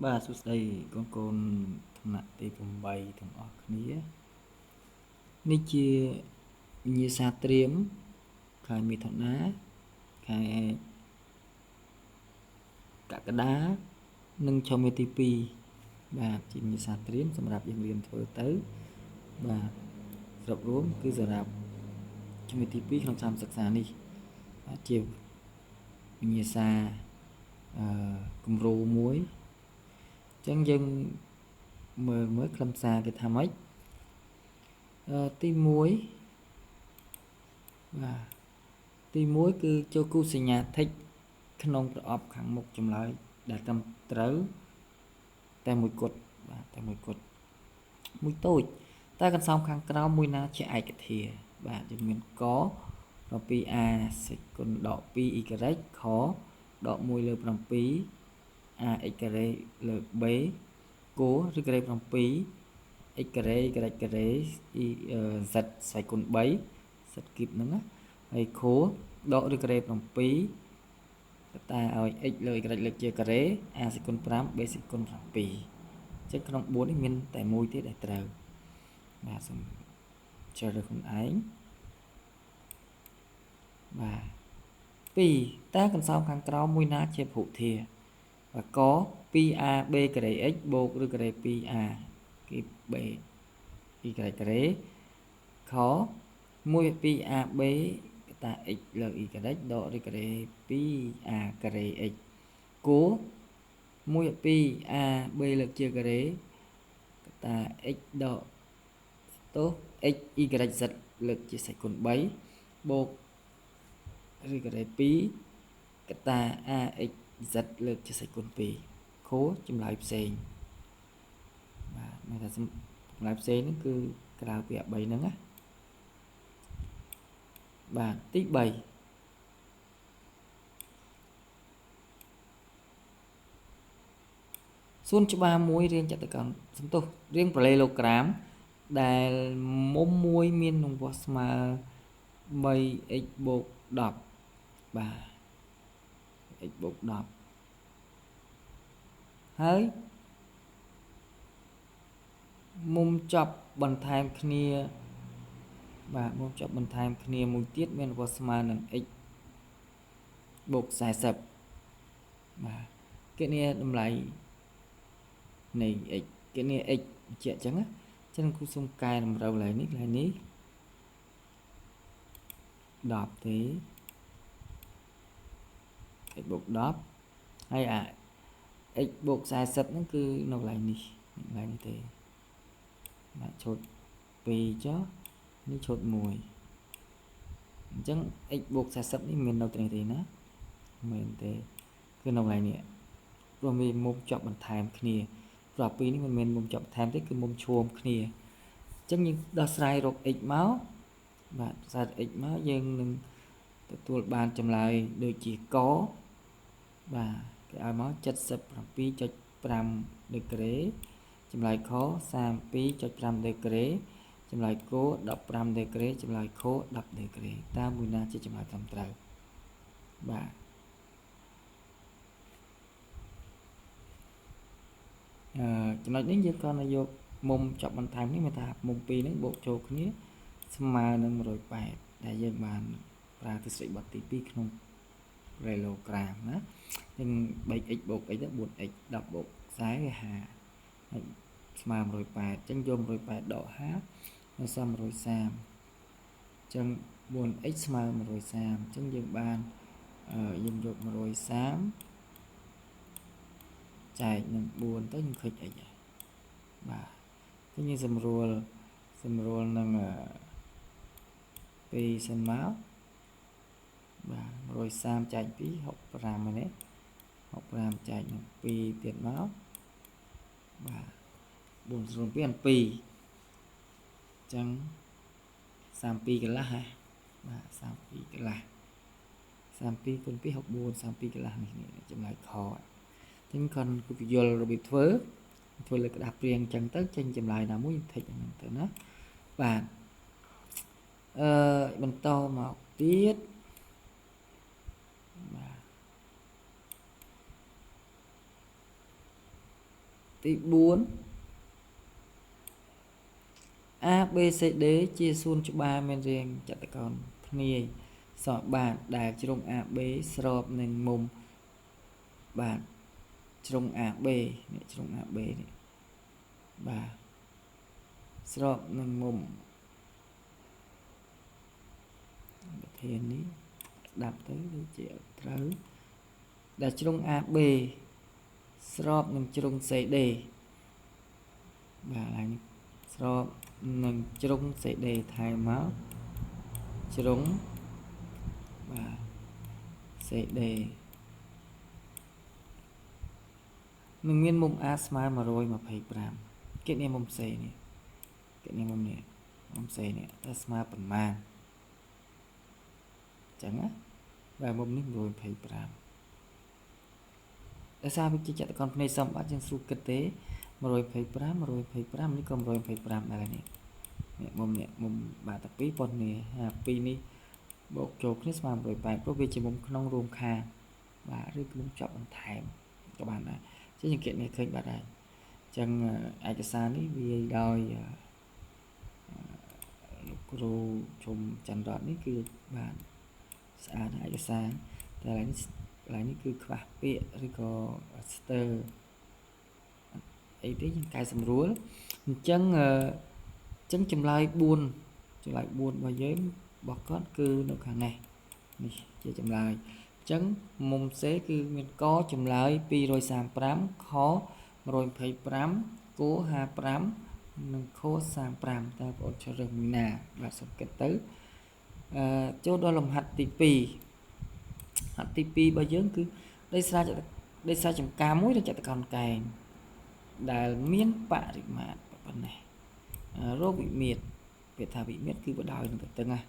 បាទសួស្តីកូនកូនថ្នាក់ទី8ទាំងអស់គ្នានេះជាវិញ្ញាសាត្រៀមខែមិថុនាខែកក្កដានិងឆមាសទី2បាទជាវិញ្ញាសាត្រៀមសម្រាប់យើងរៀនធ្វើទៅបាទសរុបរួមគឺសម្រាប់ឆមាសទី2ក្នុងឆ្នាំសិក្សានេះបាទជាវិញ្ញាសាគំរូមួយអញ្ចឹងយើងមើលខ្លឹមសារគេថាម៉េចទី1បាទទី1គឺចូលគូសញ្ញា text ក្នុងប្រអប់ខាងមុខចម្លើយដែលត្រឹមត្រូវតែមួយគត់បាទតែមួយគត់មួយតូចតែកន្សោមខាងក្រោមមួយណាជាឯកធាបាទយើងមានក 7a សេកគុណដក 2y ខដក1លើ 7 ax ការ៉េលើ b គោឬការ៉េ 7 x ការ៉េ y ការ៉េ z ស្វ័យគុណ3សិតគីបហ្នឹងណាហើយខដកឬការ៉េ 7 កតាឲ្យ x លើ y លើកជាការ៉េ a សេកគុណ5 b សេកគុណ7អញ្ចឹងក្នុង4នេះមានតែមួយទេដែលត្រូវបាទសូមជ្រើសរើសខ្លួនឯងបាទ2តើកន្សោមខាងក្រោមមួយណាជាភូធាបាទក 2ab ការ៉េ x បូកឬការ៉េ 2a គឺ b y ការ៉េខ 1/2ab កតា x លើ y ដកឬការ៉េ 2a ការ៉េ x គោ 1/2ab លើកជាការ៉េកតា x ដកx y z លើកជាសេកគុណ3បូកឬការ៉េ2កតា ax z លើកជាសេកគុណ2ខចម្លើយផ្សេងបាទមានថាចម្លើយផ្សេងហ្នឹងគឺក្រៅពីអា3ហ្នឹងណាបាទទី3សួនច្បារមួយរាងចតុកោណសំទោសរាងប៉ាឡេឡូក្រាមដែលមុំមួយមាននឹងវាស់ស្មើ 3x បូក10បាទ x បូក10ហើយមុំចប់បន្ថែមគ្នាបាទមុំចប់បន្ថែមគ្នាមួយទៀតមានវាស់ស្មើនឹង x បូក40បាទគណនាតម្លៃនៃ x គណនា x បញ្ជាក់អញ្ចឹងណាអញ្ចឹងគូសុំកែតម្រូវកន្លែងនេះ10ទេ x បូក10ហើយអា x បូក40ហ្នឹងគឺនៅកន្លែងនេះទេបាទឈុត2ចុះនេះឈុត1អញ្ចឹង x បូក40នេះមាននៅទីនេះទេណាមែនទេគឺនៅកន្លែងនេះព្រោះមានមុំជាប់បន្ថែមគ្នាព្រោះពីនេះមិនមែនមុំជាប់បន្ថែមទេគឺមុំឈាមគ្នាអញ្ចឹងយើងដោះស្រាយរក x មកបាទដោះស្រាយ x មកយើងនឹងទទួលបានចម្លើយដូចជាកបាទគេឲ្យមក 77.5 ដឺក្រេចម្លើយខ 32.5 ដឺក្រេចម្លើយគោ15 ដឺក្រេចម្លើយខ10ដឺក្រេតើមួយណាជាចម្លើយត្រឹមត្រូវបាទចំណុចនេះយើងគ្រាន់តែយកមុំចប់បន្ថែមនេះមានថាមុំ2ហ្នឹងបូកចូលគ្នាស្មើនឹង180ដែលយើងបានប្រើទស្សនវិជ្ជាបទទី2ក្នុងគីឡូក្រាមណាយើង 3x បូក x ទៅ 4x 10បូក40វា50ហើយស្មើ180អញ្ចឹងយក180ដក50នៅសល់130អញ្ចឹង 4x ស្មើ130អញ្ចឹងយើងបានយើងយក130ចែកនឹង4ទៅយើងឃើញ x ហើយបាទអញ្ចឹងយើងសម្រួលនឹង2សិនមកបាទ130ចែក2 65ហ្នឹង65ចែកនឹង2ទៀតមកបាទ4ស្រួល2អាន2អញ្ចឹង32កន្លះហ៎បាទ32កន្លះ32គុណ2 64 32កន្លះនេះចម្លើយខអញ្ចឹងគាត់គឺពយល់របៀបធ្វើលើក្តារព្រាងអញ្ចឹងទៅចេញចម្លើយណាមួយថិចហ្នឹងទៅណាបាទបន្តមកទៀតបាទ ទី4 ABCD ជាសួនច្បារមានរាងចតុកោណភ្នាយសក់បាទដែលជ្រុង AB ស្របនឹងមុំបាទជ្រុង AB នេះជ្រុង AB នេះបាទស្របនឹងមុំប្រធាននេះស្ដាប់ទៅដូចជាត្រូវដែលជ្រុង AB ស្របនឹងជ្រុង CD បាទហើយស្របនឹងជ្រុង CD ថែមមកជ្រុងបាទ CD នឹងមានមុំ A ស្មើ125គេនេះមុំ C នេះគេនេះមុំនេះមុំ C នេះតែស្មើប៉ុន្មានអញ្ចឹងណាបាទមុំនេះ125ដោយសារវាជាចតុកោណភ្នែកសមបាត់យើងស្រួលគិតទេ125នេះក៏125ដែរនេះមុំបាទតែពីរប៉ុណ្នេះពីរនេះបូកចូលគ្នាស្មើ180ព្រោះវាជាមុំក្នុងរួមខាងបាទឬមុំជាប់បន្ថែមក៏បានដែរចឹងយើងគិតនេះឃើញបាត់ហើយអញ្ចឹងឯកសារនេះវាដោយលោកគ្រូជុំច័ន្ទរតនេះគឺបាទស្អាតឯកសារតែកន្លែងនេះគឺខ្វះពាក្យឬក៏ស្ទើអីទេយើងកែសម្រួលអញ្ចឹងចម្លើយ4របស់យើងរបស់គាត់គឺនៅខាងនេះនេះជាចម្លើយអញ្ចឹងមុំ C គឺមានកចម្លើយ235ខ125គោ55និងខ35តើបងប្អូនជ្រើសរើសមួយណាបាទសូមគិតទៅចូលដល់លំហាត់ទី2ហាត់ទី2របស់យើងគឺដីស្រែចម្ការមួយឬចតុកោណកែងដែលមានបរិមាត្រប៉ុណ្ណេះរកវិមាត្រពាក្យថាវិមាត្រគឺបដោយនឹងទទឹងណា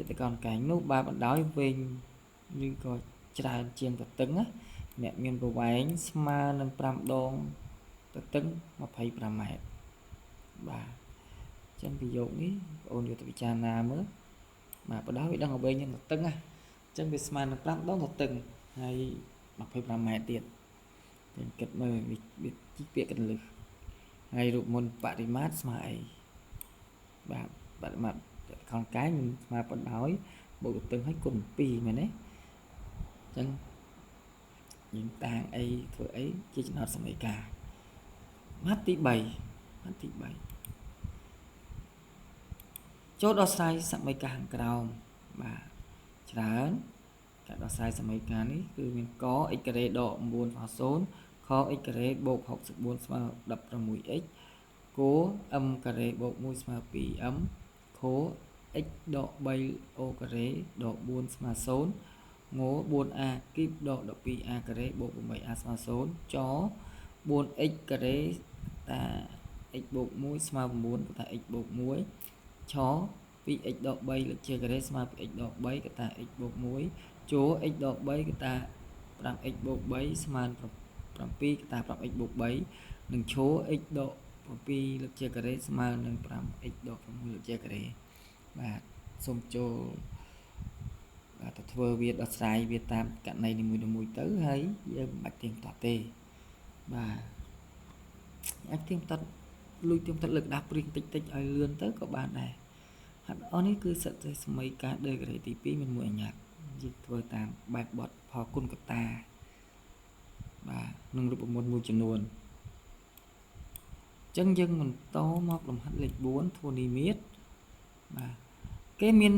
ចតុកោណកែងនោះបើបណ្ដោយវែងឬក៏ច្រើនជាងទទឹងណាអ្នកមានប្រវែងស្មើនឹង5ដងទទឹង25ម៉ែត្របាទអញ្ចឹងប្រយោគនេះបងប្អូនយកទៅពិចារណាមើលបាទបដោយវាដឹងវែងជាងទទឹងណាអញ្ចឹងវាស្មើនឹង5ដងទទឹងហើយ25ម៉ែត្រទៀតយើងគិតមើលវាជីពាក្យកន្លឹះហើយរូបមន្តបរិមាត្រស្មើអីបាទបរិមាត្រខំកាយមិនស្មើបណ្ដោយបូកទទឹងឲ្យគុណ2មែនទេអញ្ចឹងយើងតាំងអីធ្វើអីជាចំណោទសមីការហាត់ទី3ចូលដោះស្រាយសមីការខាងក្រោមបាទច្រើនការដោះស្រាយសមីការនេះគឺមានក x ការ៉េដក9ផ0ខ x ការ៉េបូក64ស្មើ 16x គោ m ការ៉េបូក1ស្មើ 2m ខ x ដក3 o ការ៉េដក4ស្មើ0ង 4a គីបដក 12a ការ៉េបូក 8a ស្មើ0ច 4x ការ៉េតា x បូក1ស្មើ9តា x បូក1ឆ 2x ដក3លើកជាការ៉េស្មើ 2x ដក3កតា x បូក1ចូល x ដក3កតា 5x បូក3ស្មើ7កតា 5x បូក3និងឈរ x ដក7លើកជាការ៉េស្មើនឹង 5x ដក6លើកជាការ៉េបាទសូមចូលបាទទៅធ្វើវាដោះស្រាយវាតាមករណីនីមួយៗទៅហើយយើងមិនបាច់ទៀងទាត់ទេបាទអាចទៀងទាត់លួចទៀងទាត់លើកដាស់ព្រៀងតិចឲ្យលឿនទៅក៏បានដែរហាត់អស់នេះគឺសិតតែសម័យការដេការ៉េទី2មានមួយអញ្ញត្តិយើងធ្វើតាមបែបបទផលគុណកតាបាទនឹងរូបមន្តមួយចំនួនអញ្ចឹងយើងបន្តមកលំហាត់លេខ4ធ្វើនិមិត្តបាទគេមាន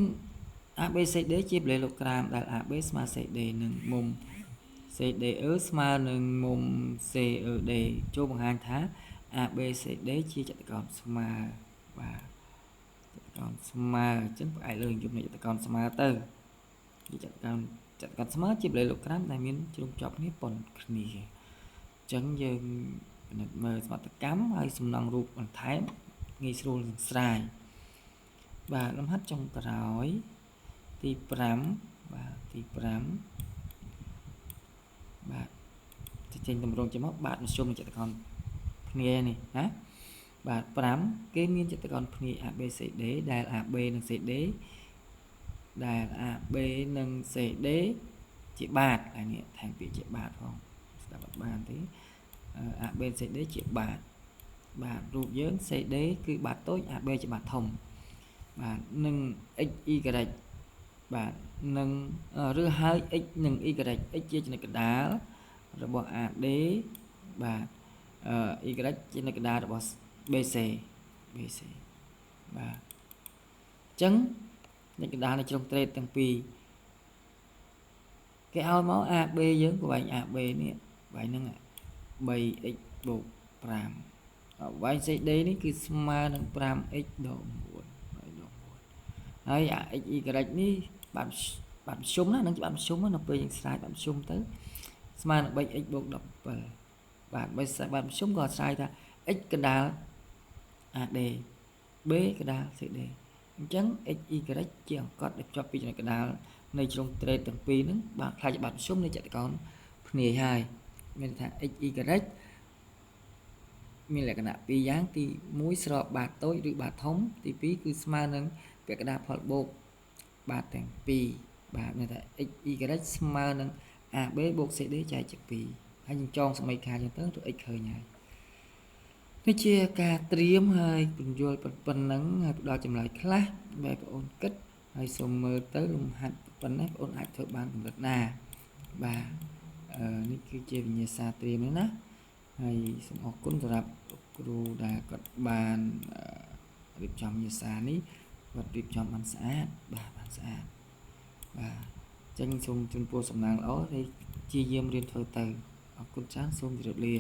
ABCD ជាប្លេឡូក្រាមដែល AB ស្មើ CD នឹងមុំ CDE ស្មើនឹងមុំ CED ចូលបង្ហាញថា ABCD ជាចតុកោណស្មើបាទចតុកោណស្មើអញ្ចឹងផ្អែកលើយមនៃចតុកោណស្មើទៅជាចតុកោណស្មើជាប្លេឡូក្រាមដែលមានជ្រុងជាប់គ្នាប៉ុនគ្នាអញ្ចឹងយើងពិនិត្យមើលសមត្ថកម្មហើយសំណង់រូបបន្ថែមងាយស្រួលស្រាយបាទលំហាត់ចុងក្រោយទី5បាទទី5បាទចេញតម្រងចេញមកបាទមធ្យមនៃចតុកោណគ្នានេះណាបាទ5គេមានចតុកោណគ្នា ABCD ដែល AB និង CD ដែល AB និង CD ជាបាតហើយនេះថែមពាក្យជាបាតផងស្ដាប់អត់បានទេ AB CD ជាបាទរូបយើង CD គឺបាតតូច AB ជាបាតធំបាទនឹង x y បាទនឹងឬហើយ x និង y x ជាចំណុចកណ្ដាលរបស់ AD បាទy ជាចំណុចកណ្ដាលរបស់ BC បាទអញ្ចឹងចំណុចកណ្ដាលនៃជ្រុងត្រេតទាំងពីរគេឲ្យមក AB យើងកន្លែង AB នេះកន្លែងហ្នឹង 3x បូក5វាយ CD នេះគឺស្មើនឹង 5x ដក 9 ហើយអា x y នេះបាទមធ្យមណានឹងជាបាទមធ្យមនៅពេលយើងស្រាយបាទមធ្យមទៅស្មើនឹង 3x បូក 17 បាទបើស្រាយបាទមធ្យមក៏ស្រាយថា x កណ្ដាល AD b កណ្ដាល CD អញ្ចឹង x y ជាអង្កត់ដែលភ្ជាប់ពីចំណុចកណ្ដាលនៃជ្រុងត្រេតទាំងពីរហ្នឹងបាទខ្លាចជាបាទមធ្យមនៃចតុកោណភ្នាយហើយមានថា x y មានលក្ខណៈពីរយ៉ាងទី1ស្របបាតតូចឬបាតធំទី2គឺស្មើនឹងពាក្យកណ្ដាលផលបូកបាតទាំងពីរបាទមានថា x y ស្មើនឹង AB បូក CD ចែកជា2ហើយយើងចងសមីការចឹងទៅទៅ x ឃើញហើយនេះជាការត្រៀមហើយពន្យល់ប៉ុណ្ណឹងហើយផ្ដល់ចម្លើយខ្លះបែបបងប្អូនគិតហើយសូមមើលទៅលំហាត់ប៉ុណ្ណេះបងប្អូនអាចធ្វើបានកម្រិតណាបាទនេះគឺជាវិញ្ញាសាត្រៀមហ្នឹងណាហើយសូមអរគុណសម្រាប់គ្រូដែលគាត់បានរៀបចំវិញ្ញាសានេះគាត់រៀបចំបានស្អាតបាទបានស្អាតបាទអញ្ចឹងសូមជូនពរសំណាងល្អហើយជាយាមរៀនធ្វើទៅអរគុណច្រើនសូមជម្រាបលា